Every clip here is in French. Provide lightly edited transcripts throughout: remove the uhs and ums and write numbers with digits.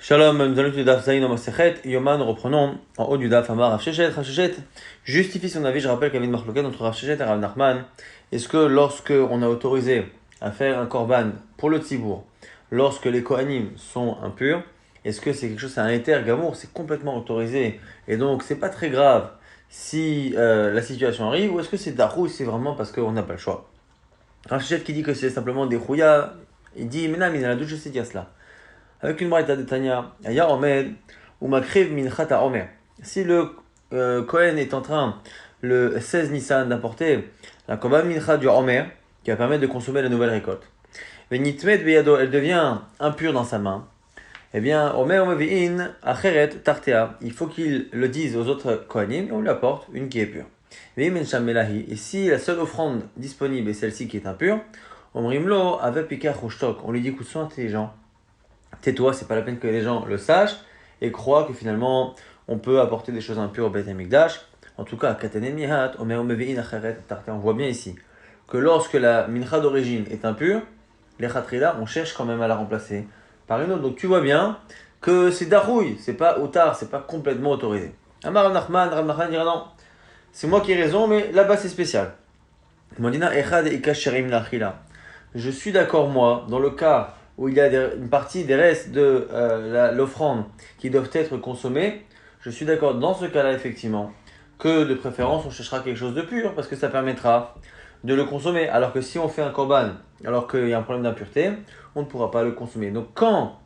Shalom, nous allons étudier Daf Zayin Masechet. Yoma, nous reprenons en haut du Daf Amar Rav Sheshet. Rav Sheshet justifie son avis. Je rappelle qu'il y avait une marloquette entre Rav Sheshet et Rav Nachman. Est-ce que lorsque on a autorisé à faire un korban pour le tzibour, lorsque les kohanim sont impurs, est-ce que c'est quelque chose, c'est un éther gamour, c'est complètement autorisé et donc c'est pas très grave si la situation arrive, ou est-ce que c'est darou, c'est vraiment parce qu'on n'a pas le choix? Rav Sheshet qui dit que c'est simplement des chouïas, il dit Menam, il a la douche, je sais dire cela. Avec une braïta de Tanya, Aya Omed ou Makriv Minchat Omer. Si le Kohen est en train, le 16 Nissan, d'apporter la Korban Mincha du Omer, qui va permettre de consommer la nouvelle récolte, Venitmet Beyado, elle devient impure dans sa main, eh bien, Omer Omevi'in Acheret Tartea, il faut qu'il le dise aux autres Kohanim et on lui apporte une qui est pure. Et si la seule offrande disponible est celle-ci qui est impure, Omrimlo Ave Pikach Ushtok, on lui dit écoute, sois intelligent. Tais-toi, c'est pas la peine que les gens le sachent et croient que finalement on peut apporter des choses impures au Beit HaMikdash. En tout cas, on voit bien ici que lorsque la mincha d'origine est impure, les khatrila, on cherche quand même à la remplacer par une autre. Donc tu vois bien que c'est darouille, c'est pas outar, c'est pas complètement autorisé. Amar Rav Nachman dira non, c'est moi qui ai raison, mais là-bas c'est spécial. Je suis d'accord, moi, dans le cas où il y a une partie des restes de l'offrande qui doivent être consommés, je suis d'accord dans ce cas-là, effectivement, que de préférence, on cherchera quelque chose de pur, parce que ça permettra de le consommer. Alors que si on fait un korban, alors qu'il y a un problème d'impureté, on ne pourra pas le consommer. Donc quand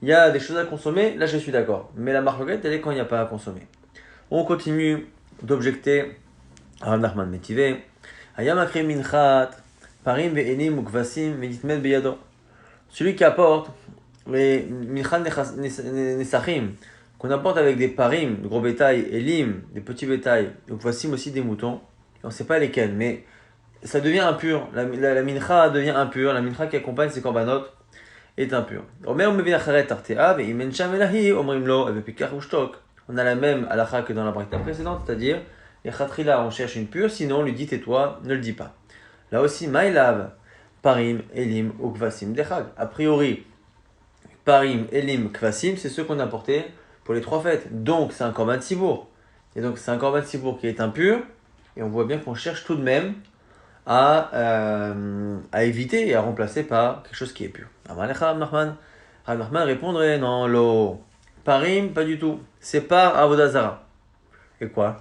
il y a des choses à consommer, là je suis d'accord. Mais la marloquette, elle est quand il n'y a pas à consommer. On continue d'objecter Rav Nachman Métivé. Hayam akri minchat, parim ve'enim ukvasim ve'nitmed beyado. Celui qui apporte les minchat nesachim, qu'on apporte avec des parim, de gros bétail, elim, des petits bétails, ukvasim aussi des moutons, on ne sait pas lesquels, mais ça devient impur. La mincha devient impure, la mincha qui accompagne ces korbanot est impure. On a la même halakha que dans la braïta précédente, c'est-à-dire les khatrila, on cherche une pure, sinon on lui dit tais-toi, ne le dis pas. Là aussi, maïlav, parim, elim, ou kvasim, dechag. A priori, parim, elim, kvasim, c'est ceux qu'on a portés pour les trois fêtes. Donc c'est un korban tzibour. Et donc c'est un korban tzibour qui est impur, et on voit bien qu'on cherche tout de même à éviter et à remplacer par quelque chose qui est pur. Rav Nachman répondrait non, lo parim, pas du tout. C'est par avodazara. Et quoi?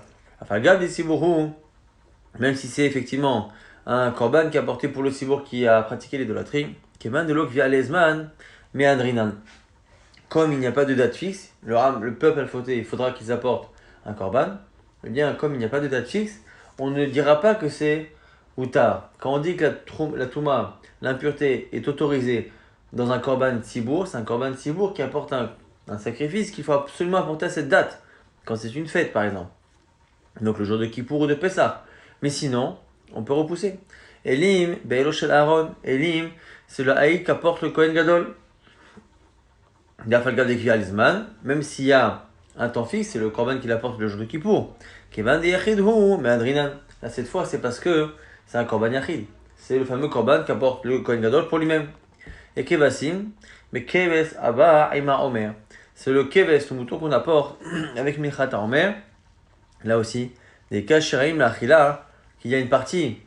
Même si c'est effectivement un korban qui a porté pour le sibour qui a pratiqué l'idolâtrie, comme il n'y a pas de date fixe, le peuple al-fauté, il faudra qu'ils apportent un korban. Eh bien, comme il n'y a pas de date fixe, on ne dira pas que c'est outar. Quand on dit que la touma, l'impureté, est autorisée dans un korban tzibour, c'est un korban tzibour qui apporte un sacrifice qu'il faut absolument apporter à cette date, quand c'est une fête par exemple. Donc le jour de Kippour ou de Pessah. Mais sinon, on peut repousser. Elim, Be'elo shel Aaron. Elim, c'est le haïk qu'apporte le Kohen Gadol. D'Afalgav de Alizman, même s'il y a un temps fixe, c'est le korban qu'il apporte le jour de Kippour. Kevan de Yachidhu, mais Adrinan. Là, cette fois, c'est parce que c'est un korban Yachid. C'est le fameux korban qu'apporte le Kohen Gadol pour lui-même. Et Kevasim, mais Keves Abba Aima Omer. C'est le Keves, le mouton qu'on apporte avec Minchat Omer. Là aussi, des kashirim l'achila, qu'il y a une partie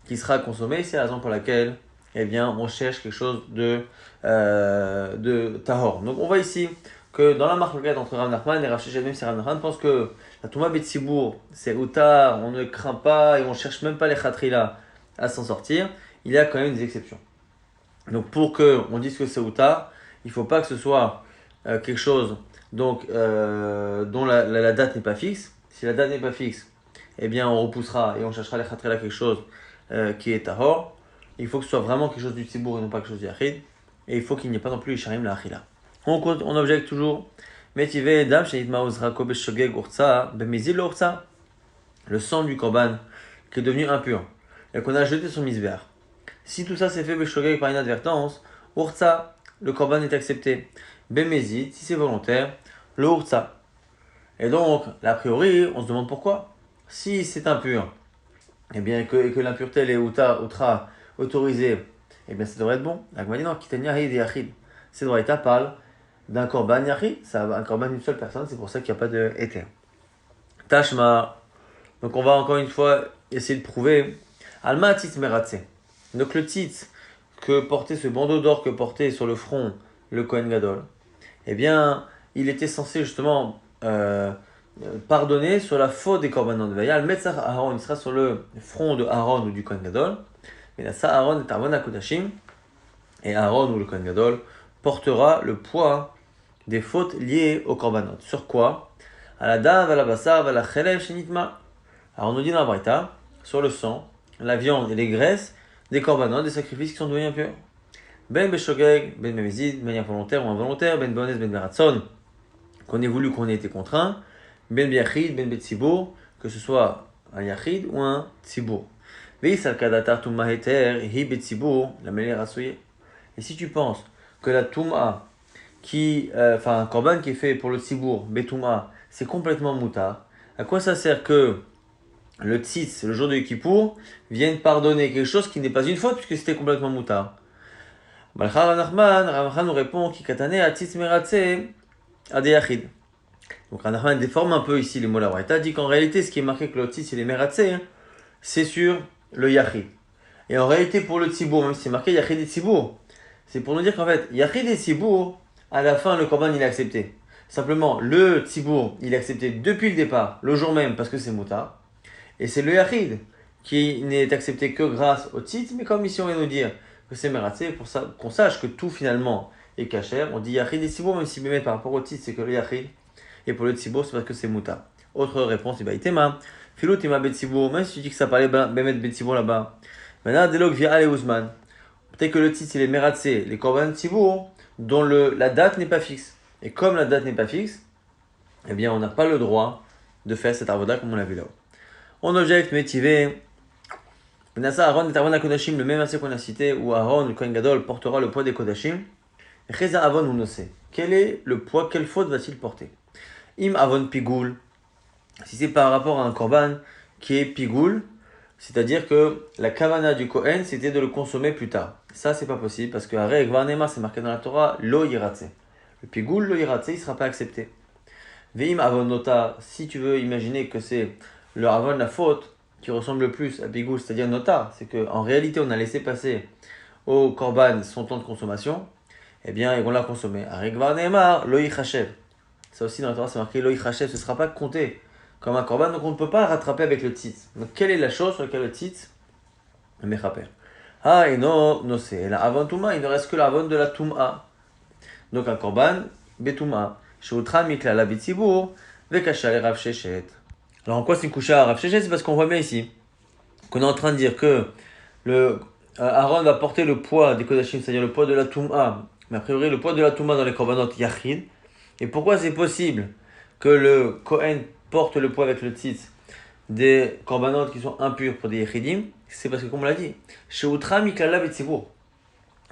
qui sera consommée, c'est la raison pour laquelle, eh bien, on cherche quelque chose de tahor. Donc, on voit ici que dans la marloquette entre Rav Nachman et Rav Sheshet, même si Rav Nachman pense que la touma betsibour, c'est outar, on ne craint pas et on cherche même pas les khatrila à s'en sortir, il y a quand même des exceptions. Donc, pour qu'on dise que c'est outar, il ne faut pas que ce soit quelque chose donc, dont la date n'est pas fixe. Si la date n'est pas fixe, eh bien on repoussera et on cherchera les khatrila quelque chose qui est tahor. Il faut que ce soit vraiment quelque chose du tzibour et non pas quelque chose du yachid. Et il faut qu'il n'y ait pas non plus isharim la achila. On objecte toujours. Metive dam shenit maoz rako beshogeg urtsa bemizil urtsa. Le sang du korban qui est devenu impur et qu'on a jeté sur misbeach. Si tout ça s'est fait beshogeg par inadvertance, urtsa, le korban est accepté. Bemezid, si c'est volontaire, le urtsa. Et donc, a priori, on se demande pourquoi. Si c'est impur, eh bien, que l'impureté elle est outra autorisée, eh bien, ça devrait être bon. La Gemara dit non, kitania hi de yachid. C'est droit parle d'un korban yachid, un korban d'une seule personne, c'est pour ça qu'il n'y a pas de éther. Tashma, donc on va encore une fois essayer de prouver. Alma tit meratse. Donc le tit que portait, ce bandeau d'or que portait sur le front le Kohen Gadol, eh bien, il était censé justement pardonner sur la faute des korbanot. Vayal metzach Aaron, il sera sur le front de Aaron ou du Kohen Gadol. Mais là, ça, Aaron est Aaron Kodashim, et Aaron ou le Kohen Gadol portera le poids des fautes liées au korbanot. Sur quoi? À la dave, à la bassar, à la chelev, shenitma. Alors on nous dit dans la Braïta, sur le sang, la viande et les graisses des korbanot, des sacrifices qui sont devenus impurs. Ben beshogeg, ben memezid, de manière volontaire ou involontaire, ben bonnes, ben beratson, qu'on ait voulu, qu'on ait été contraint, ben biachid, ben betsibour, que ce soit un yachid ou un tzibour. Veisal kadatar tumma heter, hi betsibour, la mêlée rassoyée. Et si tu penses que la tumma, un korban qui est fait pour le tzibour, betuma, c'est complètement moutar, à quoi ça sert que le tzitz, le jour de Kippour, vienne pardonner quelque chose qui n'est pas une faute puisque c'était complètement moutar? Balchar Ranachman nous répond qui katane a tzitz meratse adeyachid. Donc Ranachman déforme un peu ici les mots de la Braïta, dit qu'en réalité ce qui est marqué que le tzitz il est meratse, c'est sur le yachid. Et en réalité pour le tzibour, même si c'est marqué yachid et tzibour, c'est pour nous dire qu'en fait yachid et tzibour, à la fin le korban il est accepté. Simplement le tzibour il est accepté depuis le départ, le jour même parce que c'est moutar. Et c'est le yachid qui n'est accepté que grâce au tzitz, mais comme ici on vient nous dire que c'est meratzé, pour ça qu'on sache que tout finalement est kasher, on dit yachid et tzibour, même si même par rapport au tzitz c'est que le yachid, et pour le tzibour c'est parce que c'est moutar. Autre réponse, c'est itema, filou tima betzibour, même si tu dis que ça parlait bemet betzibour là-bas. Maintenant, delog via ale ouzman. Peut-être que le tzitz il est meratzé, les korban tzibour, dont la date n'est pas fixe. Et comme la date n'est pas fixe, eh bien on n'a pas le droit de faire cette avoda comme on l'a vu là-haut. On objecte, métivé. Benassa Aaron et Aaron Kodashim, le même verset qu'on a cité, où Aaron, le Kohen Gadol, portera le poids des Kodashim. Cheza Avon ou Nosé. Quel est le poids, quelle faute va-t-il porter? Im Avon Pigoul. Si c'est par rapport à un korban qui est Pigoul, c'est-à-dire que la kavana du Kohen, c'était de le consommer plus tard. Ça, c'est pas possible, parce que Arei Gvarnema, c'est marqué dans la Torah, Lo Yiratse. Le Pigoul, Lo Yiratse, il ne sera pas accepté. Veim Avon Nota, si tu veux imaginer que c'est le Avon, la faute, qui ressemble le plus à Pigoul, c'est-à-dire Nota, c'est qu'en réalité, on a laissé passer au korban son temps de consommation, eh bien, ils vont la consommer. Arei Gvarnema, Lo Yichashev. Ça aussi, dans la Torah, c'est marqué Lo Yichashev, ce ne sera pas compté comme un korban, donc on ne peut pas le rattraper avec le tzitz. Donc quelle est la chose sur laquelle le tzitz le mechaper? Ah, et non, c'est la avon touma, il ne reste que la avon de la touma. Donc un korban, betouma. Sheutra mikla la bitzibour, vekasha le rav shechet. Alors en quoi c'est une coucha à rav shechet? C'est parce qu'on voit bien ici qu'on est en train de dire que Aaron va porter le poids des kodashim, c'est-à-dire le poids de la touma, mais a priori le poids de la touma dans les korbanot yachid. Et pourquoi c'est possible que le Kohen porte le poids avec le tzitz des korbanot qui sont impurs pour des yechidim? C'est parce que, comme on l'a dit, Sheutra miklala bitzibour.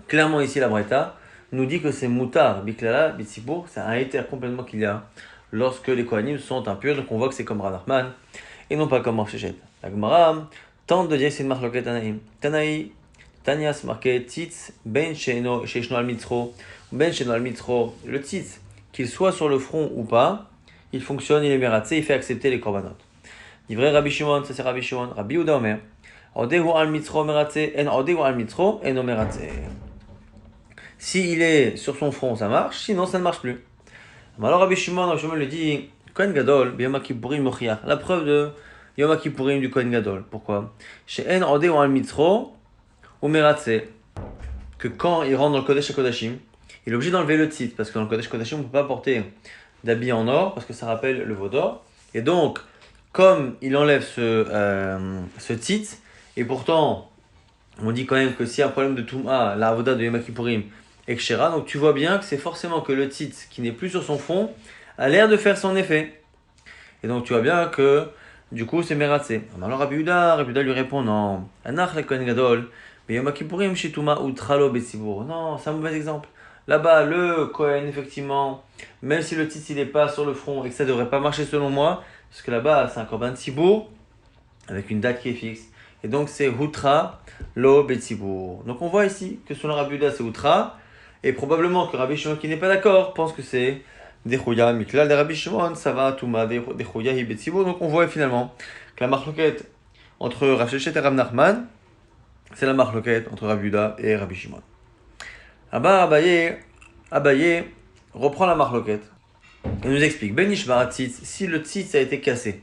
Clairement ici la Braïta nous dit que c'est moutar biklala bitzibour, c'est un éther complètement qu'il y a lorsque les kohanim sont impurs, donc on voit que c'est comme Ranachman et non pas comme Rav Shechet. La Gemara tente de dire que c'est une marloquet Tanaïm. Tanaï, Tania c'est marqué tzitz ben sheishno al mitzro, ben sheishno al mitzro, le tzitz, qu'il soit sur le front ou pas, il fonctionne, il est mératzé, il fait accepter les korbanot. Livré Rabbi Shimon, ça c'est Rabbi Shimon, Rabbi Yehuda Omer, odehu al mitzro mératzé, en odehu al mitzro, en mératzé. S'il est sur son front, ça marche, sinon ça ne marche plus. Alors Rabbi Shimon le dit, Kohen Gadol, Yom Kippourim Mochiach, la preuve de Yom Kippourim du Kohen Gadol. Pourquoi? Chez En Odehu al mitzro, ou mératzé, que quand il rentre dans le Kodesh HaKodashim, il est obligé d'enlever le tzitz, parce que dans le Kodesh HaKodashim, on ne peut pas porter d'habits en or, parce que ça rappelle le veau d'or. Et donc, comme il enlève ce tzitz, et pourtant, on dit quand même que s'il y a un problème de Touma, la avoda de Yom Kippourim, etc. Donc tu vois bien que c'est forcément que le tzitz, qui n'est plus sur son front, a l'air de faire son effet. Et donc tu vois bien que, du coup, c'est mératzé. Alors Rabbi Yehuda lui répond, non, Anach le Kohen Gadol, mais Yom Kippourim shituma utralo betzibur. Non, c'est un mauvais exemple. Là-bas, le Kohen, effectivement, même si le tzitz il n'est pas sur le front et que ça ne devrait pas marcher selon moi, parce que là-bas, c'est un korban tzibour, avec une date qui est fixe. Et donc c'est Hutra lo Betzibur. Donc on voit ici que selon Rabbi Yehuda c'est Hutra, Et probablement que Rabbi Shimon qui n'est pas d'accord pense que c'est des Chouya, Miklal de Rabbi Shimon, ça va, Touma, des Chouya, Hibetsibo. Donc on voit finalement que la marloquette entre Rav Sheshet et Rav Nachman, c'est la marloquette entre Rabbi Yehuda et Rabbi Shimon. Abaye reprend la marloquette et nous explique Ben Ishbar Tzitz, si le tzitz a été cassé,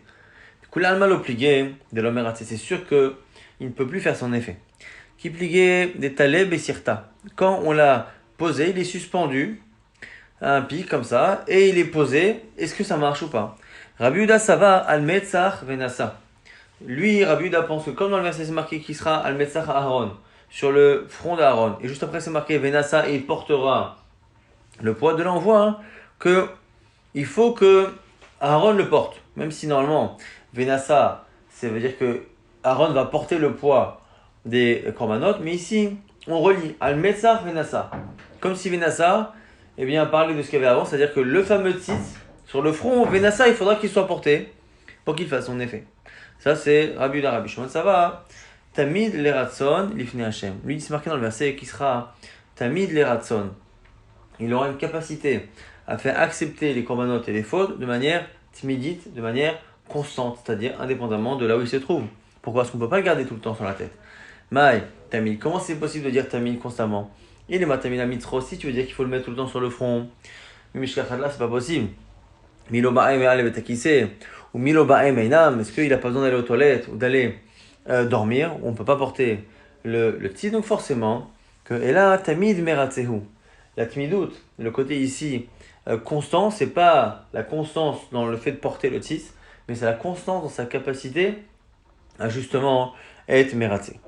Kulan mal obligé de l'Omer Tzitz, c'est sûr qu'il ne peut plus faire son effet. Qui pliguait des taleb et sirta. Quand on l'a posé, il est suspendu à un pic comme ça, et il est posé, est-ce que ça marche ou pas? Rabbi Yehuda, ça va, al-metzach venasa. Lui, Rabbi Yehuda pense que comme dans le verset c'est marqué qu'il sera al-metzach Aaron, sur le front d'Aaron, et juste après c'est marqué venasa, et il portera le poids de l'envoi, hein, que il faut que Aaron le porte, même si normalement venasa, ça veut dire que Aaron va porter le poids des korbanot, mais ici on relie al-metzach venasa, comme si venasa, eh bien parler de ce qu'il y avait avant, c'est-à-dire que le fameux tzitz sur le front venasa, il faudra qu'il soit porté pour qu'il fasse son effet. Ça c'est Rabbi Yehuda, Rabbi Shimon, ça va. Tamid leratson lifnei Hashem. Lui c'est marqué dans le verset qui sera Tamid leratson. Il aura une capacité à faire accepter les korbanot et les fautes de manière timidite, de manière constante, c'est-à-dire indépendamment de là où il se trouve. Pourquoi est-ce qu'on ne peut pas le garder tout le temps sur la tête? Maï, Tamid, comment c'est possible de dire Tamid constamment? Il est Matamid Amitzro aussi, tu veux dire qu'il faut le mettre tout le temps sur le front. Mais Mishkachadla, c'est pas possible. Milo Ba'em E'ale Betakise, ou Milo Ba'em Einam, est-ce qu'il n'a pas besoin d'aller aux toilettes ou d'aller dormir? On ne peut pas porter le petit, donc forcément, que et là, Tamid Meratzehu. La timidout, le côté ici constant, c'est pas la constance dans le fait de porter le tis, mais c'est la constance dans sa capacité à justement être mératé.